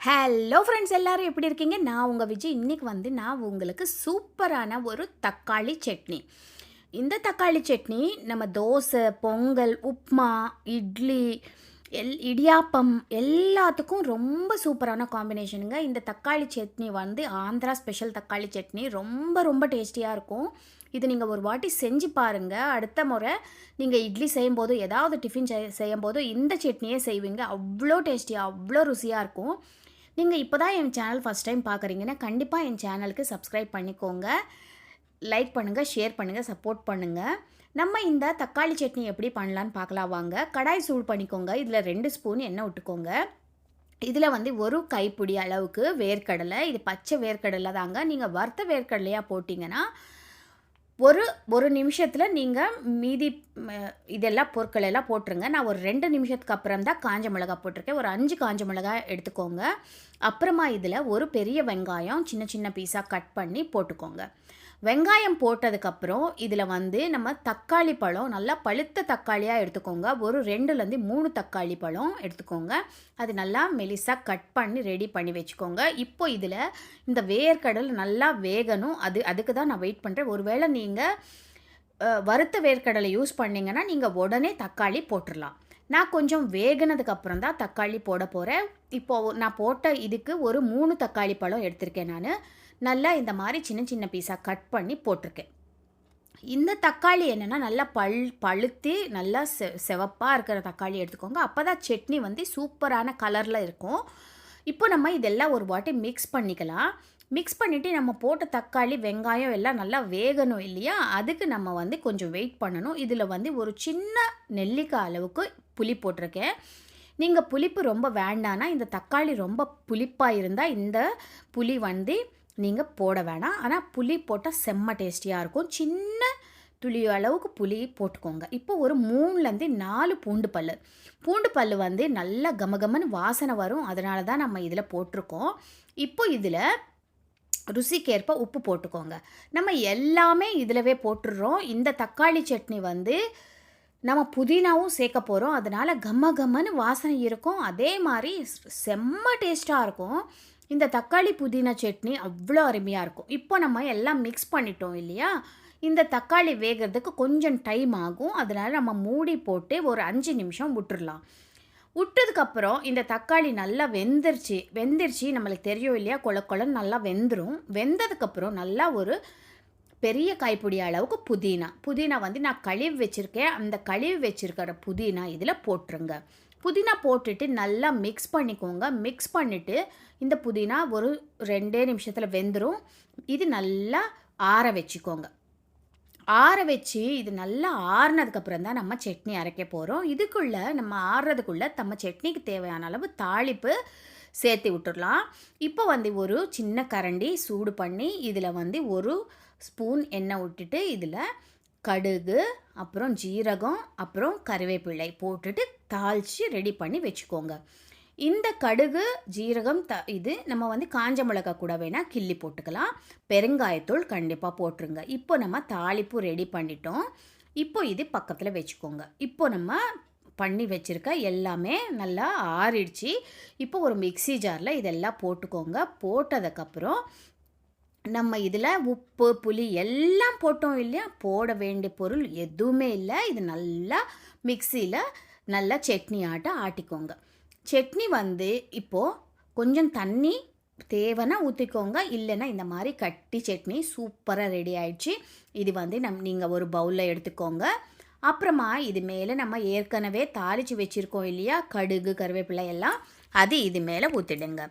Hello friends, எல்லாரும் எப்படி இருக்கீங்க? நான் உங்கள் விஜய். இன்றைக்கி நான் உங்களுக்கு சூப்பரான ஒரு தக்காளி சட்னி. இந்த தக்காளி சட்னி நம்ம தோசை, பொங்கல், உப்மா, இட்லி, இடியாப்பம் எல்லாத்துக்கும் ரொம்ப சூப்பரான காம்பினேஷனுங்க. இந்த தக்காளி சட்னி ஆந்திரா ஸ்பெஷல் தக்காளி சட்னி ரொம்ப ரொம்ப டேஸ்டியாக இருக்கும். இது நீங்கள் ஒரு வாட்டி செஞ்சு பாருங்கள். அடுத்த முறை நீங்கள் இட்லி செய்யும்போது, ஏதாவது டிஃபின் செய்யும்போது இந்த சட்னியே செய்வீங்க. அவ்வளோ டேஸ்டியாக, அவ்வளோ ருசியாக இருக்கும். நீங்கள் இப்போ தான் என் சேனல் ஃபஸ்ட் டைம் பார்க்குறீங்கன்னா கண்டிப்பாக என் சேனலுக்கு சப்ஸ்கிரைப் பண்ணிக்கோங்க. லைக் பண்ணுங்கள், ஷேர் பண்ணுங்கள், சப்போர்ட் பண்ணுங்கள். நம்ம இந்த தக்காளி சட்னி எப்படி பண்ணலான்னு பார்க்கலாம் வாங்க. கடாய் சூடு பண்ணிக்கோங்க. இதில் 2 ஸ்பூன் எண்ணெய் விட்டுக்கோங்க. இதில் ஒரு கைப்பிடி அளவுக்கு வேர்க்கடலை. இது பச்சை வேர்க்கடலை தாங்க. நீங்கள் வறுத்த வேர்க்கடலையாக போட்டிங்கன்னா ஒரு நிமிஷத்தில் நீங்கள் மீதி இதெல்லாம் பொருட்கள் எல்லாம் போட்டுருங்க. நான் ஒரு 2 நிமிஷத்துக்கு அப்புறம் தான் காஞ்ச மிளகா போட்டிருக்கேன். ஒரு 5 காஞ்ச மிளகாய் எடுத்துக்கோங்க. அப்புறமா இதில் ஒரு பெரிய வெங்காயம் சின்ன சின்ன பீஸாக கட் பண்ணி போட்டுக்கோங்க. வெங்காயம் போட்டதுக்கப்புறம் இதில் நம்ம தக்காளி பழம், நல்லா பழுத்த தக்காளியாக எடுத்துக்கோங்க. ஒரு 2லேருந்து 3 தக்காளி பழம் எடுத்துக்கோங்க. அது நல்லா மெலிசாக கட் பண்ணி ரெடி பண்ணி வச்சுக்கோங்க. இப்போ இதில் இந்த வேர்க்கடல் நல்லா வேகணும். அதுக்கு தான் நான் வெயிட் பண்ணுறேன். ஒருவேளை நீங்கள் வறுத்த வேர்க்கடலை யூஸ் பண்ணிங்கன்னா நீங்கள் உடனே தக்காளி போட்டுடலாம். நான் கொஞ்சம் வேகினதுக்கப்புறம் தான் தக்காளி போட போகிறேன். இப்போது நான் போட்ட இதுக்கு ஒரு 3 தக்காளி பழம் எடுத்திருக்கேன். நான் நல்லா இந்த மாதிரி சின்ன சின்ன பீஸாக கட் பண்ணி போட்டிருக்கேன். இந்த தக்காளி என்னென்னா நல்லா பழுத்தி நல்லா செவப்பாக இருக்கிற தக்காளி எடுத்துக்கோங்க. அப்போ தான் சட்னி சூப்பரான கலரில் இருக்கும். இப்போ நம்ம இதெல்லாம் ஒரு வாட்டி மிக்ஸ் பண்ணிக்கலாம். மிக்ஸ் பண்ணிவிட்டு நம்ம போட்ட தக்காளி, வெங்காயம் எல்லாம் நல்லா வேகணும் இல்லையா? அதுக்கு நம்ம கொஞ்சம் வெயிட் பண்ணணும். இதில் ஒரு சின்ன நெல்லிக்காய் அளவுக்கு புளி போட்டிருக்கேன். நீங்கள் புளிப்பு ரொம்ப வேண்டான்னா, இந்த தக்காளி ரொம்ப புளிப்பாக இருந்தால் இந்த புளி நீங்கள் போட வேணாம். ஆனால் புளி போட்டால் செம்ம டேஸ்டியாக இருக்கும். சின்ன துளி அளவுக்கு புளி போட்டுக்கோங்க. இப்போ ஒரு 3லேருந்து 4 பூண்டு பல் நல்லா கமகமன்னு வாசனை வரும். அதனால தான் நம்ம இதில் போட்டிருக்கோம். இப்போ இதில் ருசிக்கேற்ப உப்பு போட்டுக்கோங்க. நம்ம எல்லாமே இதிலவே போட்டுடுறோம். இந்த தக்காளி சட்னி நம்ம புதினாவும் சேர்க்க போகிறோம். அதனால் கமகமன்னு வாசனை இருக்கும். அதே மாதிரி செம்ம டேஸ்ட்டாக இருக்கும். இந்த தக்காளி புதினா சட்னி அவ்வளோ அருமையாக இருக்கும். இப்போ நம்ம எல்லாம் மிக்ஸ் பண்ணிட்டோம் இல்லையா? இந்த தக்காளி வேகிறதுக்கு கொஞ்சம் டைம் ஆகும். அதனால் நம்ம மூடி போட்டு ஒரு 5 நிமிஷம் விட்டுடலாம். விட்டதுக்கப்புறம் இந்த தக்காளி நல்லா வெந்துருச்சு நம்மளுக்கு தெரியும் இல்லையா? கொலன்னு நல்லா வெந்துடும். வெந்ததுக்கப்புறம் நல்லா ஒரு பெரிய கைப்பிடி அளவுக்கு புதினா நான் கழுவி வச்சுருக்கேன். அந்த கழுவி வச்சுருக்கிற புதினா இதில் போட்டுருங்க. புதினா போட்டுட்டு நல்லா மிக்ஸ் பண்ணிக்கோங்க. மிக்ஸ் பண்ணிவிட்டு இந்த புதினா ஒரு 2 நிமிஷத்தில் வெந்துடும். இது நல்லா ஆற வச்சுக்கோங்க. ஆற வச்சு இது நல்லா ஆறுனதுக்கப்புறம் தான் நம்ம சட்னி அரைக்க போகிறோம். இதுக்குள்ளே நம்ம ஆறுறதுக்குள்ளே நம்ம சட்னிக்கு தேவையான அளவு தாளிப்பு சேர்த்து விட்டுடலாம். இப்போ ஒரு சின்ன கரண்டி சூடு பண்ணி இதில் ஒரு ஸ்பூன் எண்ணெய் விட்டுட்டு இதில் கடுகு, அப்புறம் ஜீரகம், அப்புறம் கருவேப்பிலை போட்டுட்டு தாளித்து ரெடி பண்ணி வச்சுக்கோங்க. இந்த கடுகு, ஜீரகம் இது நம்ம காஞ்ச மிளகா கூட வேணால் கிள்ளி போட்டுக்கலாம். பெருங்காயத்தூள் கண்டிப்பாக போட்டுருங்க. இப்போ நம்ம தாளிப்பு ரெடி பண்ணிட்டோம். இப்போ இது பக்கத்தில் வச்சுக்கோங்க. இப்போ நம்ம பண்ணி வச்சுருக்க எல்லாமே நல்லா ஆறிடுச்சு. இப்போ ஒரு மிக்ஸி ஜாரில் இதெல்லாம் போட்டுக்கோங்க. போட்டதுக்கப்புறம் நம்ம இதில் உப்பு, புளி எல்லாம் போட்டோம் இல்லையா? போட வேண்டிய பொருள் எதுவுமே இல்லை. இது நல்லா மிக்சியில் நல்லா சட்னி ஆட்டிக்கோங்க. சட்னி இப்போது கொஞ்சம் தண்ணி தேவைன்னா ஊற்றிக்கோங்க. இல்லைன்னா இந்த மாதிரி கட்டி சட்னி சூப்பராக ரெடி ஆயிடுச்சு. இது நீங்கள் ஒரு பவுலில் எடுத்துக்கோங்க. அப்புறமா இது மேலே நம்ம ஏற்கனவே தாளித்து வச்சுருக்கோம் இல்லையா? கடுகு, கருவேப்பிலை எல்லாம் அது இது மேலே ஊற்றிடுங்க.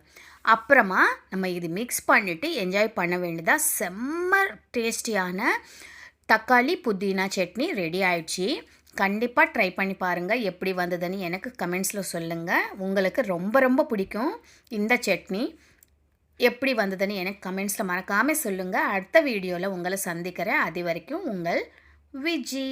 அப்புறமா நம்ம இது மிக்ஸ் பண்ணிவிட்டு என்ஜாய் பண்ண வேண்டியதா. செம்ம டேஸ்டியான தக்காளி புதினா சட்னி ரெடி ஆயிடுச்சு. கண்டிப்பாக ட்ரை பண்ணி பாருங்கள். எப்படி வந்ததுன்னு எனக்கு கமெண்ட்ஸில் சொல்லுங்கள். உங்களுக்கு ரொம்ப ரொம்ப பிடிக்கும் இந்த சட்னி. எப்படி வந்ததுன்னு எனக்கு கமெண்ட்ஸில் மறக்காமல் சொல்லுங்கள். அடுத்த வீடியோவில் உங்களை சந்திக்கிறேன். அது வரைக்கும் உங்கள் விஜி.